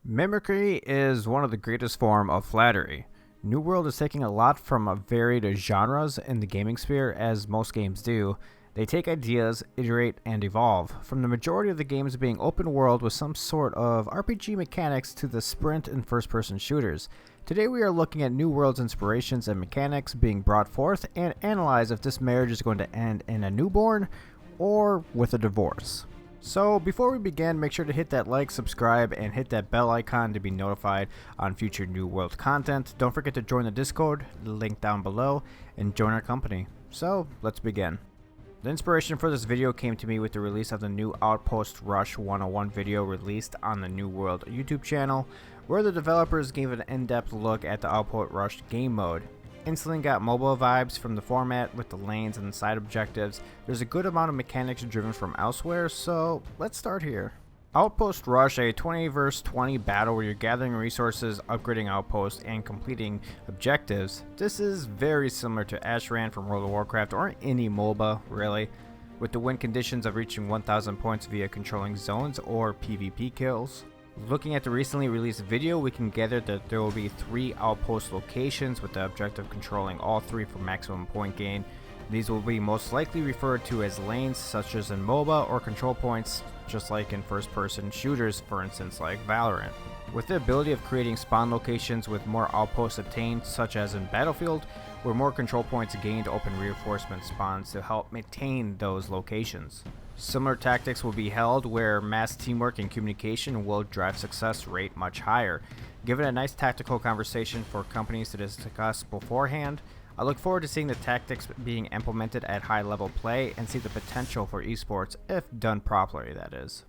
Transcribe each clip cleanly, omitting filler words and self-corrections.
Mimicry is one of the greatest forms of flattery. New World is taking a lot from varied genres in the gaming sphere, as most games do. They take ideas, iterate, and evolve, from the majority of the games being open world with some sort of RPG mechanics to the sprint and first-person shooters. Today we are looking at New World's inspirations and mechanics being brought forth and analyze if this marriage is going to end in a newborn or with a divorce. So before we begin, make sure to hit that like, subscribe, and hit that bell icon to be notified on future New World content. Don't forget to join the Discord, link down below, and join our company. So let's begin. The inspiration for this video came to me with the release of the new Outpost Rush 101 video released on the New World YouTube channel, where the developers gave an in-depth look at the Outpost Rush game mode. Instantly got mobile vibes from the format with the lanes and the side objectives. There's a good amount of mechanics driven from elsewhere, so let's start here. Outpost Rush, a 20 vs 20 battle where you're gathering resources, upgrading outposts, and completing objectives. This is very similar to Ashran from World of Warcraft, or any MOBA really, with the win conditions of reaching 1000 points via controlling zones or PvP kills. Looking at the recently released video, we can gather that there will be 3 outpost locations with the objective of controlling all 3 for maximum point gain. These will be most likely referred to as lanes, such as in MOBA, or control points, just like in first-person shooters, for instance like Valorant. With the ability of creating spawn locations with more outposts obtained, such as in Battlefield, where more control points gained open reinforcement spawns to help maintain those locations. Similar tactics will be held where mass teamwork and communication will drive success rate much higher. Given a nice tactical conversation for companies to discuss beforehand, I look forward to seeing the tactics being implemented at high level play and see the potential for esports if done properly, that is.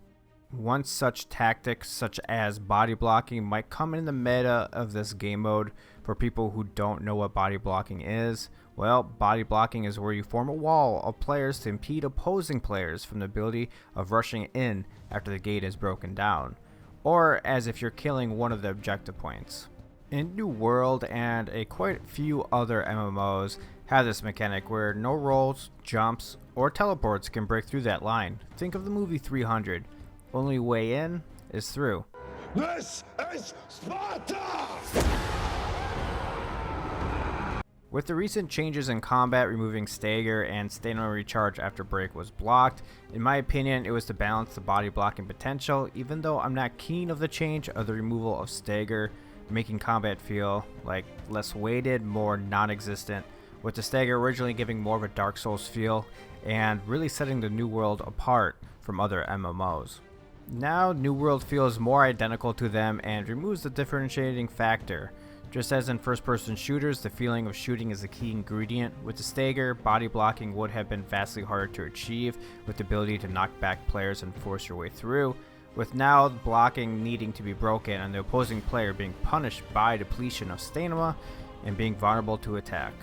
One such tactic, such as body blocking, might come in the meta of this game mode. For people who don't know what body blocking is, well, body blocking is where you form a wall of players to impede opposing players from the ability of rushing in after the gate is broken down, or as if you're killing one of the objective points. In New World and quite few other MMOs have this mechanic where no rolls, jumps, or teleports can break through that line. Think of the movie 300. Only way in is through. This is Sparta! With the recent changes in combat removing stagger and stamina recharge after break was blocked, in my opinion it was to balance the body blocking potential, even though I'm not keen of the change of the removal of stagger, making combat feel like less weighted, more non-existent, with the stagger originally giving more of a Dark Souls feel and really setting the New World apart from other MMOs. Now New World feels more identical to them and removes the differentiating factor. Just as in first-person shooters, the feeling of shooting is a key ingredient. With the stagger, body blocking would have been vastly harder to achieve with the ability to knock back players and force your way through, with now blocking needing to be broken and the opposing player being punished by depletion of stamina and being vulnerable to attack.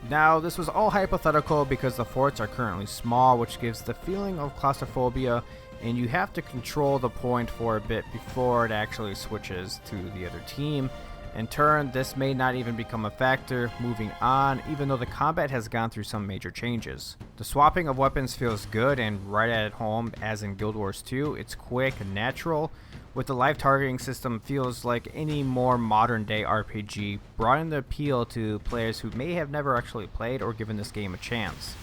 Now, this was all hypothetical because the forts are currently small, which gives the feeling of claustrophobia, and you have to control the point for a bit before it actually switches to the other team. In turn, this may not even become a factor moving on, even though the combat has gone through some major changes. The swapping of weapons feels good and right at home, as in Guild Wars 2. It's quick and natural. With the live targeting system, feels like any more modern day RPG, broadening the appeal to players who may have never actually played or given this game a chance.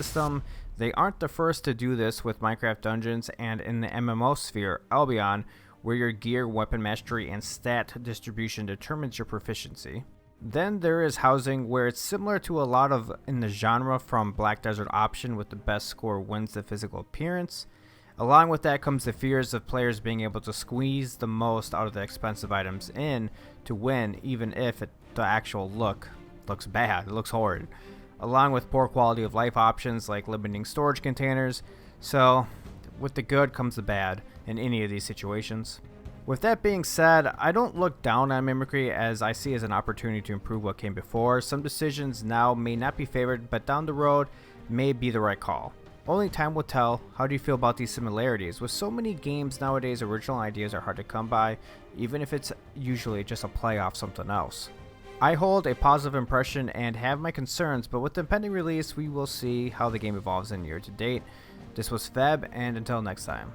They aren't the first to do this with Minecraft Dungeons and in the MMO sphere, Albion, where your gear, weapon mastery, and stat distribution determines your proficiency. Then there is housing, where it's similar to a lot of in the genre from Black Desert Option, with the best score wins the physical appearance. Along with that comes the fears of players being able to squeeze the most out of the expensive items in to win, even if the actual looks bad, it looks horrid. Along with poor quality of life options like limiting storage containers. So with the good comes the bad in any of these situations. With that being said, I don't look down on mimicry, as I see as an opportunity to improve what came before. Some decisions now may not be favored, but down the road may be the right call. Only time will tell. How do you feel about these similarities? With so many games nowadays, original ideas are hard to come by, even if it's usually just a play off something else. I hold a positive impression and have my concerns, but with the impending release, we will see how the game evolves in year to date. This was Feb, and until next time.